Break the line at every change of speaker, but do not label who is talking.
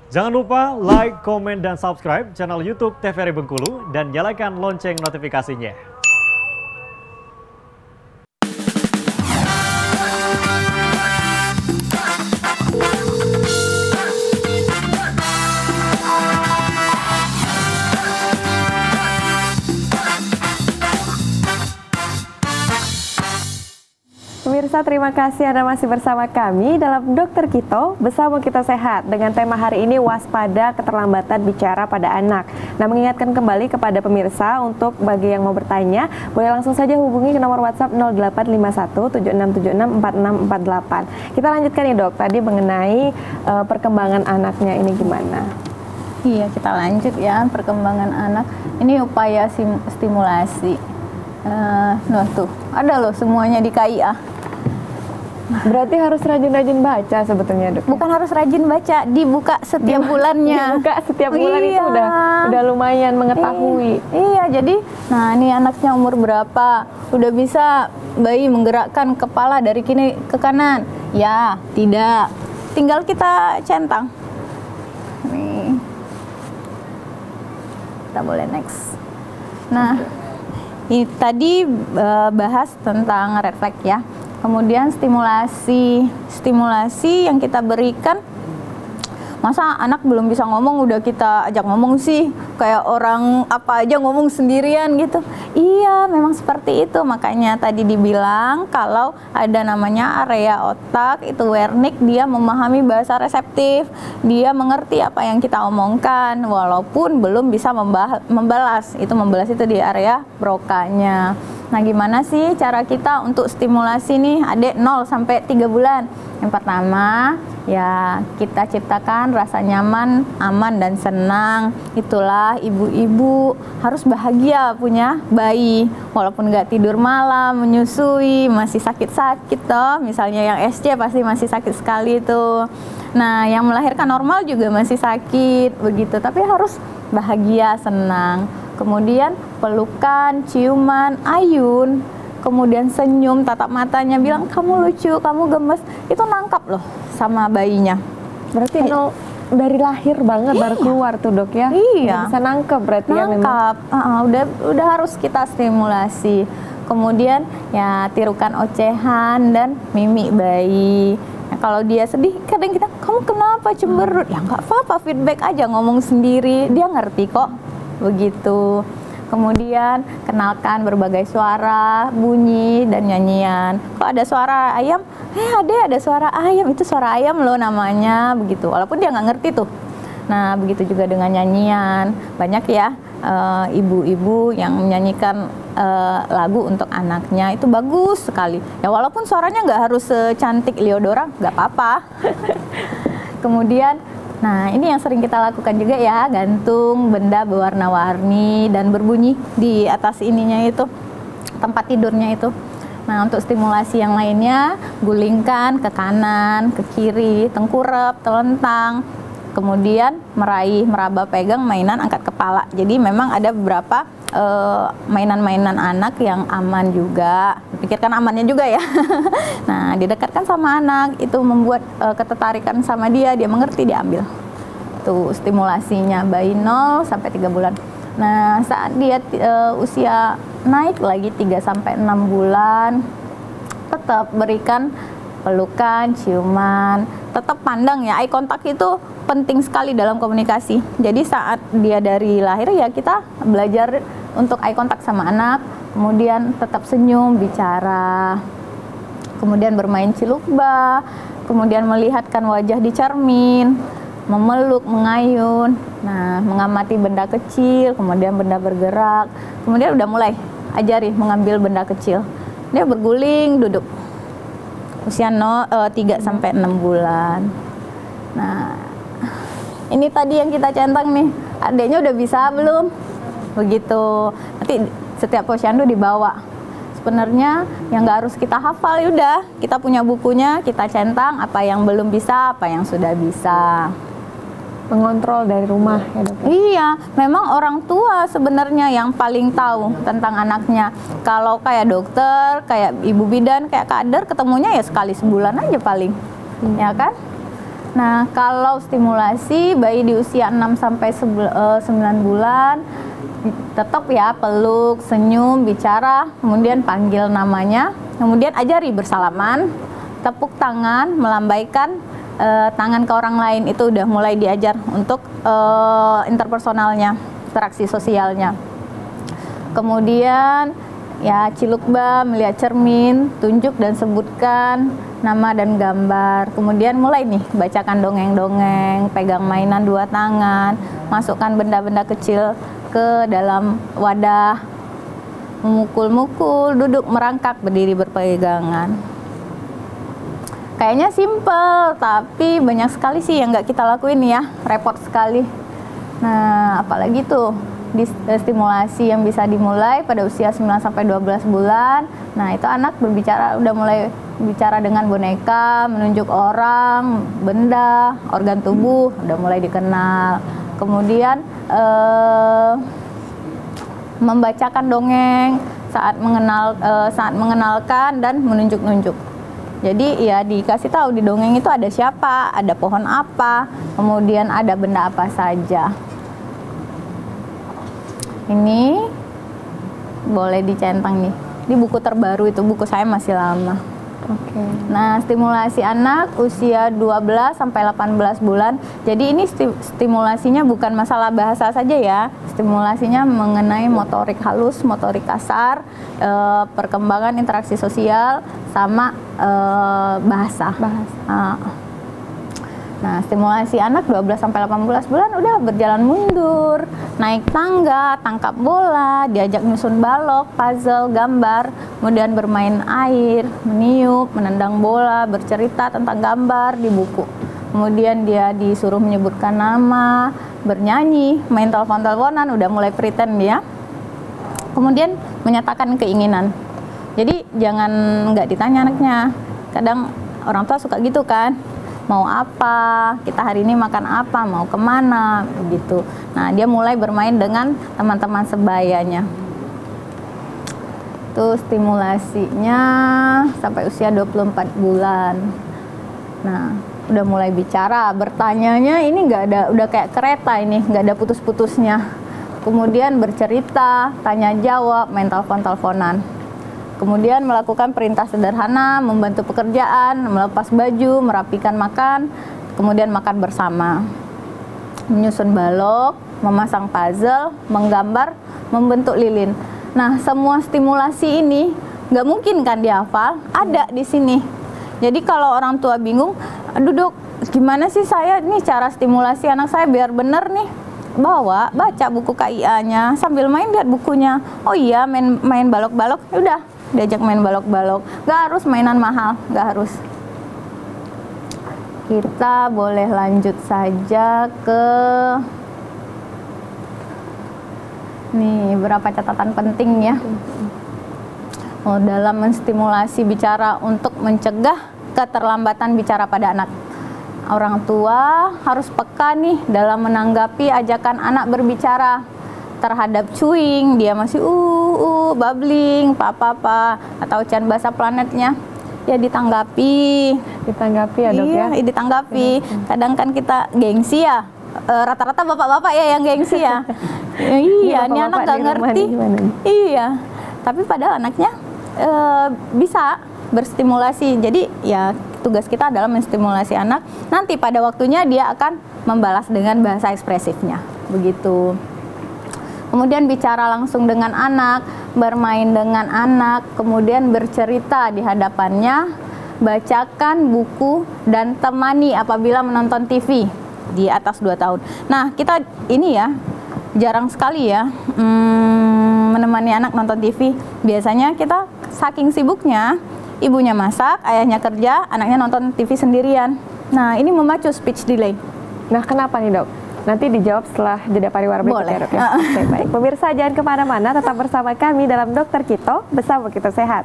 Jangan lupa like, komen, dan subscribe channel YouTube TVRI Bengkulu dan nyalakan lonceng notifikasinya.
Pemirsa, terima kasih Anda masih bersama kami dalam Dokter Kito, Bersama Kita Sehat, dengan tema hari ini waspada keterlambatan bicara pada anak. Nah, mengingatkan kembali kepada pemirsa untuk bagi yang mau bertanya, boleh langsung saja hubungi ke nomor WhatsApp 0851 7676 4648. Kita lanjutkan nih dok, tadi mengenai perkembangan anaknya ini gimana?
Iya, kita lanjut ya, perkembangan anak. Ini upaya stimulasi. Nah tuh, ada loh semuanya di KIA.
Berarti harus rajin-rajin baca sebetulnya dok?
Bukan harus rajin baca, dibuka setiap bulannya.
Dibuka setiap bulan itu udah lumayan mengetahui.
Iya, jadi nah ini anaknya umur berapa? Udah bisa bayi menggerakkan kepala dari kiri ke kanan? Ya, tidak. Tinggal kita centang. Nih. Kita boleh next. Nah, ini tadi bahas tentang refleks ya. Kemudian stimulasi yang kita berikan. Masa anak belum bisa ngomong udah kita ajak ngomong sih? Kayak orang apa aja ngomong sendirian gitu. Iya, memang seperti itu. Makanya tadi dibilang kalau ada namanya area otak, itu Wernicke, dia memahami bahasa reseptif. Dia mengerti apa yang kita omongkan walaupun belum bisa membalas. Membalas itu di area Broca-nya. Nah, gimana sih cara kita untuk stimulasi nih adik 0 sampai 3 bulan? Yang pertama, ya kita ciptakan rasa nyaman, aman, dan senang. Itulah ibu-ibu harus bahagia punya bayi. Walaupun nggak tidur malam, menyusui, masih sakit-sakit toh. Misalnya yang SC pasti masih sakit sekali tuh. Nah, yang melahirkan normal juga masih sakit, begitu. Tapi harus bahagia, senang. Kemudian pelukan, ciuman, ayun, kemudian senyum, tatap matanya, bilang kamu lucu, kamu gemes, itu nangkap loh sama bayinya.
Berarti dari lahir banget baru keluar tuh dok ya?
Iya.
Bisa nangkep berarti
nangkap.
Ya memang.
Udah harus kita stimulasi. Kemudian ya tirukan ocehan dan mimik bayi. Nah, kalau dia sedih, kadang kita, kamu kenapa cemberut? Ya nggak apa-apa, feedback aja, ngomong sendiri, dia ngerti kok. Begitu. Kemudian kenalkan berbagai suara, bunyi, dan nyanyian. Kalau ada suara ayam, ada suara ayam, itu suara ayam loh namanya, begitu. Walaupun dia nggak ngerti tuh. Nah, begitu juga dengan nyanyian. Banyak ya ibu-ibu yang menyanyikan lagu untuk anaknya, itu bagus sekali. Ya walaupun suaranya nggak harus secantik Leodora, nggak apa-apa. Kemudian nah, ini yang sering kita lakukan juga ya, gantung benda berwarna-warni dan berbunyi di atas ininya itu, tempat tidurnya itu. Nah, untuk stimulasi yang lainnya, gulingkan ke kanan, ke kiri, tengkurap, telentang, kemudian meraih, meraba, pegang, mainan, angkat kepala. Jadi memang ada beberapa mainan-mainan anak yang aman juga. Pikirkan amannya juga ya. Nah, didekatkan sama anak, itu membuat ketertarikan sama dia mengerti, diambil. Tuh stimulasinya bayi 0 sampai 3 bulan. Nah, saat dia usia naik lagi 3 sampai 6 bulan, tetap berikan pelukan, ciuman, tetap pandang ya, eye contact itu penting sekali dalam komunikasi. Jadi saat dia dari lahir ya kita belajar untuk eye contact sama anak, kemudian tetap senyum, bicara, kemudian bermain cilukba, kemudian melihatkan wajah di cermin, memeluk, mengayun, nah mengamati benda kecil, kemudian benda bergerak, kemudian udah mulai ajari mengambil benda kecil. Dia berguling, duduk. Usia 3 sampai 6 bulan. Nah, ini tadi yang kita centang nih, adiknya udah bisa belum? Begitu. Nanti setiap posyandu dibawa. Sebenarnya yang nggak harus kita hafal, ya udah kita punya bukunya, kita centang apa yang belum bisa, apa yang sudah bisa.
Mengontrol dari rumah ya dok?
Iya, memang orang tua sebenarnya yang paling tahu tentang anaknya. Kalau kayak dokter, kayak ibu bidan, kayak kader, ketemunya ya sekali sebulan aja paling, ya kan? Nah, kalau stimulasi bayi di usia 6 sampai 9 bulan tetap ya peluk, senyum, bicara, kemudian panggil namanya, kemudian ajari bersalaman, tepuk tangan, melambaikan tangan ke orang lain, itu udah mulai diajar untuk interpersonalnya, interaksi sosialnya. Kemudian ya cilukba, melihat cermin, tunjuk dan sebutkan nama dan gambar. Kemudian mulai nih bacakan dongeng-dongeng, pegang mainan 2 tangan, masukkan benda-benda kecil ke dalam wadah, memukul-mukul, duduk merangkak, berdiri berpegangan. Kayaknya simple, tapi banyak sekali sih yang nggak kita lakuin ya, repot sekali. Nah, apalagi tuh stimulasi yang bisa dimulai pada usia 9 sampai 12 bulan. Nah, itu anak berbicara, udah mulai bicara dengan boneka, menunjuk orang, benda, organ tubuh, udah mulai dikenal. Kemudian membacakan dongeng saat mengenalkan dan menunjuk-nunjuk. Jadi ya dikasih tahu di dongeng itu ada siapa, ada pohon apa, kemudian ada benda apa saja. Ini boleh dicentang nih. Ini buku terbaru, itu buku saya masih lama.
Oke.
Nah, stimulasi anak usia 12 sampai 18 bulan. Jadi ini stimulasinya bukan masalah bahasa saja ya. Stimulasinya mengenai motorik halus, motorik kasar, perkembangan interaksi sosial sama bahasa. Nah, stimulasi anak 12 sampai 18 bulan udah berjalan mundur, naik tangga, tangkap bola, diajak nyusun balok, puzzle, gambar, kemudian bermain air, meniup, menendang bola, bercerita tentang gambar di buku. Kemudian dia disuruh menyebutkan nama, bernyanyi, main telepon-teleponan, udah mulai pretend dia. Kemudian menyatakan keinginan. Jadi jangan nggak ditanya anaknya. Kadang orang tua suka gitu kan. Mau apa, kita hari ini makan apa, mau kemana, begitu. Nah, dia mulai bermain dengan teman-teman sebayanya. Itu stimulasinya sampai usia 24 bulan. Nah, udah mulai bicara, bertanyanya ini nggak ada, udah kayak kereta ini, nggak ada putus-putusnya. Kemudian bercerita, tanya jawab, main telepon-teleponan. Kemudian melakukan perintah sederhana, membantu pekerjaan, melepas baju, merapikan makan, kemudian makan bersama. Menyusun balok, memasang puzzle, menggambar, membentuk lilin. Nah, semua stimulasi ini nggak mungkin kan dihafal, ada di sini. Jadi kalau orang tua bingung, duduk, gimana sih saya nih cara stimulasi anak saya biar bener nih? Baca buku KIA-nya, sambil main lihat bukunya. Oh iya, main balok-balok, udah. Diajak main balok-balok, nggak harus mainan mahal, nggak harus. Kita boleh lanjut saja ke nih berapa catatan penting ya. Dalam menstimulasi bicara untuk mencegah keterlambatan bicara pada anak. Orang tua harus peka nih dalam menanggapi ajakan anak berbicara. Terhadap cuing, dia masih babbling, papa, atau ucapan bahasa planetnya, ya ditanggapi ya dok ya? Iya, ditanggapi. Kadang kan kita gengsi ya, rata-rata bapak-bapak ya yang gengsi ya. Iya, ini anak nggak ngerti. Iya, tapi padahal anaknya bisa berstimulasi. Jadi ya tugas kita adalah menstimulasi anak. Nanti pada waktunya dia akan membalas dengan bahasa ekspresifnya, begitu. Kemudian bicara langsung dengan anak, bermain dengan anak, kemudian bercerita di hadapannya, bacakan buku, dan temani apabila menonton TV di atas 2 tahun. Nah, kita ini ya, jarang sekali ya menemani anak nonton TV. Biasanya kita saking sibuknya, ibunya masak, ayahnya kerja, anaknya nonton TV sendirian. Nah, ini memacu speech delay.
Nah, kenapa nih dok? Nanti dijawab setelah jeda pariwara berikut ya dok ya. Oke, baik. Pemirsa jangan kemana-mana, tetap bersama kami dalam Dokter Kito, bersama kita sehat.